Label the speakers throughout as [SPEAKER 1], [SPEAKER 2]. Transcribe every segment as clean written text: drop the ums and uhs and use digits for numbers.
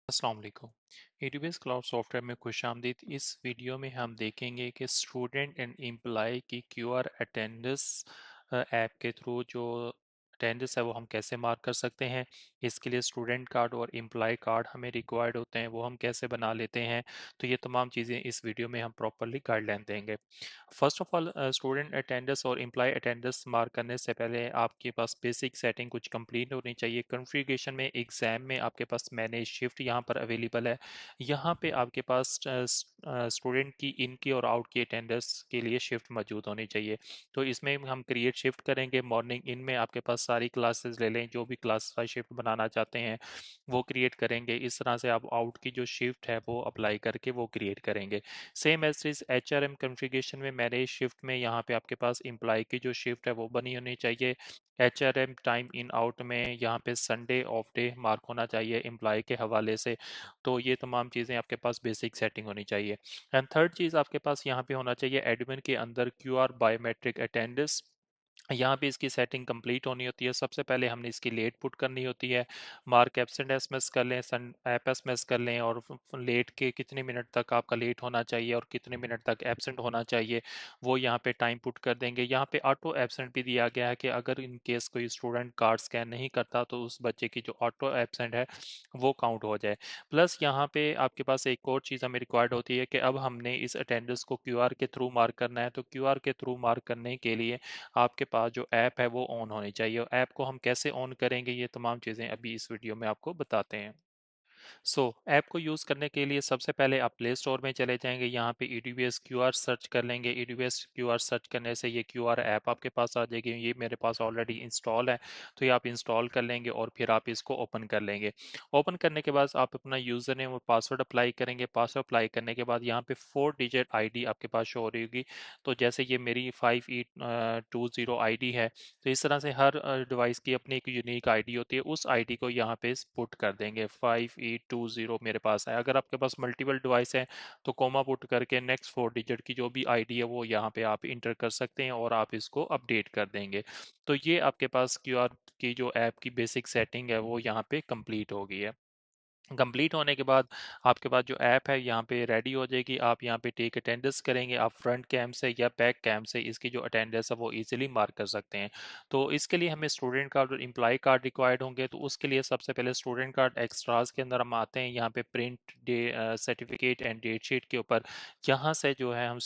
[SPEAKER 1] अस्सलाम वालेकुम। AWS cloud software में खुशामदीद। इस वीडियो में हम देखेंगे कि स्टूडेंट एंड एम्प्लॉय की क्यूआर अटेंडेंस ऐप के थ्रू जो अटेंडेंस है वो हम कैसे मार्क कर सकते हैं। इसके लिए स्टूडेंट कार्ड और एम्प्लॉय कार्ड हमें रिक्वायर्ड होते हैं, वो हम कैसे बना लेते हैं। तो ये तमाम चीज़ें इस वीडियो में हम प्रॉपरली गाइडलाइन देंगे। First of all, student attendance और एम्प्लॉय अटेंडेंस मार्क करने से पहले आपके पास बेसिक सेटिंग कुछ कंप्लीट होनी चाहिए। कॉन्फ़िगरेशन में एग्जाम में आपके पास मैनेज शिफ्ट यहाँ पर अवेलेबल है। यहाँ पे आपके पास स्टूडेंट की इन की और आउट की अटेंडेंस के लिए शिफ्ट मौजूद होनी चाहिए। तो इसमें हम क्रिएट शिफ्ट करेंगे। मॉर्निंग इन में आपके पास सारी क्लासेस ले लें, जो भी क्लास वाइज शिफ्ट बनाना चाहते हैं वो क्रिएट करेंगे। इस तरह से आप आउट की जो शिफ्ट है वो अप्लाई करके वो क्रिएट करेंगे। सेम एज इस HRM कॉन्फ़िगरेशन में मैनेज शिफ्ट में यहाँ पे आपके पास एम्प्लॉय की जो शिफ्ट है वो बनी होनी चाहिए। HRM टाइम इन आउट में यहाँ पे संडे ऑफ डे मार्क होना चाहिए एम्प्लॉय के हवाले से। तो ये तमाम चीज़ें आपके पास बेसिक सेटिंग होनी चाहिए। एंड थर्ड चीज़ आपके पास यहाँ पे होना चाहिए एडमिन के अंदर QR बायोमेट्रिक अटेंडेंस। यहाँ पे इसकी सेटिंग कंप्लीट होनी होती है। सबसे पहले हमने इसकी लेट पुट करनी होती है। मार्क एब्सेंट एसएमएस कर लें, सन ऐप एसएमएस कर लें, और लेट के कितने मिनट तक आपका लेट होना चाहिए और कितने मिनट तक एब्सेंट होना चाहिए वो यहाँ पे टाइम पुट कर देंगे। यहाँ पे ऑटो एब्सेंट भी दिया गया है कि अगर इन केस कोई स्टूडेंट कार्ड स्कैन नहीं करता तो उस बच्चे की जो ऑटो एब्सेंट है वो काउंट हो जाए। प्लस यहाँ पे आपके पास एक और चीज़ हमें रिक्वायर्ड होती है कि अब हमने इस अटेंडेंस को क्यूआर के थ्रू मार्क करना है। तो क्यूआर के थ्रू मार्क करने के लिए आपके पास जो ऐप है वो ऑन होनी चाहिए। और ऐप को हम कैसे ऑन करेंगे ये तमाम चीज़ें अभी इस वीडियो में आपको बताते हैं। ऐप को यूज़ करने के लिए सबसे पहले आप प्ले स्टोर में चले जाएंगे। यहाँ पे EDBS क्यूआर सर्च कर लेंगे। EDBS क्यूआर सर्च करने से ये क्यूआर ऐप आपके पास आ जाएगी। ये मेरे पास ऑलरेडी इंस्टॉल है, तो ये आप इंस्टॉल कर लेंगे और फिर आप इसको ओपन कर लेंगे। ओपन करने के बाद आप अपना यूज़र नेम और पासवर्ड अप्लाई करेंगे। पासवर्ड अप्लाई करने के बाद यहाँ पे 4 डिजिट ID आपके पास शो हो रही होगी। तो जैसे ये मेरी 5820 ID है, तो इस तरह से हर डिवाइस की अपनी एक यूनिक आईडी होती है। उस आईडी को यहाँ पे पुट कर देंगे। 5820 मेरे पास है। अगर आपके पास मल्टीपल डिवाइस है तो कोमा पुट करके नेक्स्ट 4 डिजिट की जो भी आईडी है वो यहाँ पे आप इंटर कर सकते हैं और आप इसको अपडेट कर देंगे। तो ये आपके पास क्यूआर की जो ऐप की बेसिक सेटिंग है वो यहाँ पे कंप्लीट हो गई है। कंप्लीट होने के बाद आपके पास जो ऐप है यहाँ पे रेडी हो जाएगी। आप यहाँ पे टेक अटेंडेंस करेंगे। आप फ्रंट कैम से या बैक कैम से इसकी जो अटेंडेंस है वो इजीली मार्क कर सकते हैं। तो इसके लिए हमें स्टूडेंट कार्ड और एम्प्लॉय कार्ड रिक्वायर्ड होंगे। तो उसके लिए सबसे पहले स्टूडेंट कार्ड एक्स्ट्रास के अंदर हम आते हैं। यहाँ पे print the certificate and date sheet के ऊपर यहाँ से जो है हम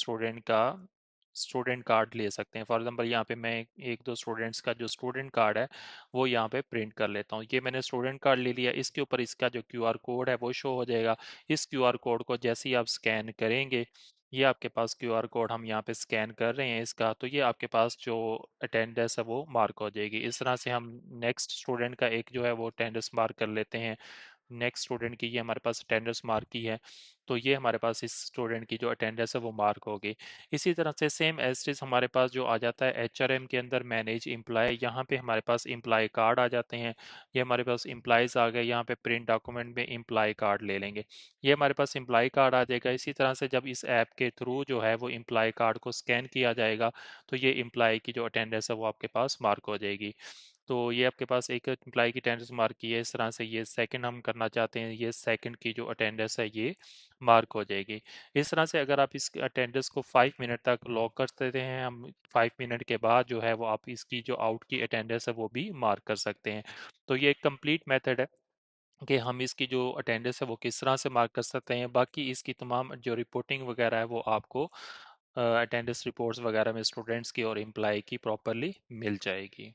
[SPEAKER 1] स्टूडेंट कार्ड ले सकते हैं। फॉर एग्जांपल यहाँ पे मैं एक दो स्टूडेंट्स का जो स्टूडेंट कार्ड है वो यहाँ पे प्रिंट कर लेता हूँ। ये मैंने स्टूडेंट कार्ड ले लिया। इसके ऊपर इसका जो क्यूआर कोड है वो शो हो जाएगा। इस क्यूआर कोड को जैसे ही आप स्कैन करेंगे, ये आपके पास क्यूआर कोड हम यहाँ पे स्कैन कर रहे हैं इसका, तो ये आपके पास जो अटेंडेंस है वो मार्क हो जाएगी। इस तरह से हम नेक्स्ट स्टूडेंट का एक जो है वो अटेंडेंस मार्क कर लेते हैं। नेक्स्ट स्टूडेंट की ये हमारे पास अटेंडेंस मार्क की है, तो ये हमारे पास इस स्टूडेंट की जो अटेंडेंस है वो मार्क होगी। इसी तरह से सेम एज इज हमारे पास जो आ जाता है HRM के अंदर मैनेज एम्प्लॉय, यहाँ पे हमारे पास एम्प्लॉय कार्ड आ जाते हैं। ये हमारे पास एम्प्लॉयज़ आ गए। यहाँ पे प्रिंट डॉक्यूमेंट में एम्प्लॉय कार्ड ले लेंगे। ये हमारे पास एम्प्लॉय कार्ड आ जाएगा। इसी तरह से जब इस ऐप के थ्रू जो है वो एम्प्लॉय कार्ड को स्कैन किया जाएगा तो ये एम्प्लॉय की जो अटेंडेंस है वो आपके पास मार्क हो जाएगी। तो ये आपके पास एक एम्प्लॉय की अटेंडेंस मार्क की है। इस तरह से ये सेकंड हम करना चाहते हैं, ये सेकंड की जो अटेंडेंस है ये मार्क हो जाएगी। इस तरह से अगर आप इस अटेंडेंस को 5 मिनट तक लॉक कर देते हैं, हम 5 मिनट के बाद जो है वो आप इसकी जो आउट की अटेंडेंस है वो भी मार्क कर सकते हैं। तो ये एक कंप्लीट मेथड है कि हम इसकी जो अटेंडेंस है वो किस तरह से मार्क कर सकते हैं। बाकी इसकी तमाम जो रिपोर्टिंग वगैरह है वो आपको अटेंडेंस रिपोर्ट्स वगैरह में स्टूडेंट्स की और एम्प्लॉय की प्रॉपरली मिल जाएगी।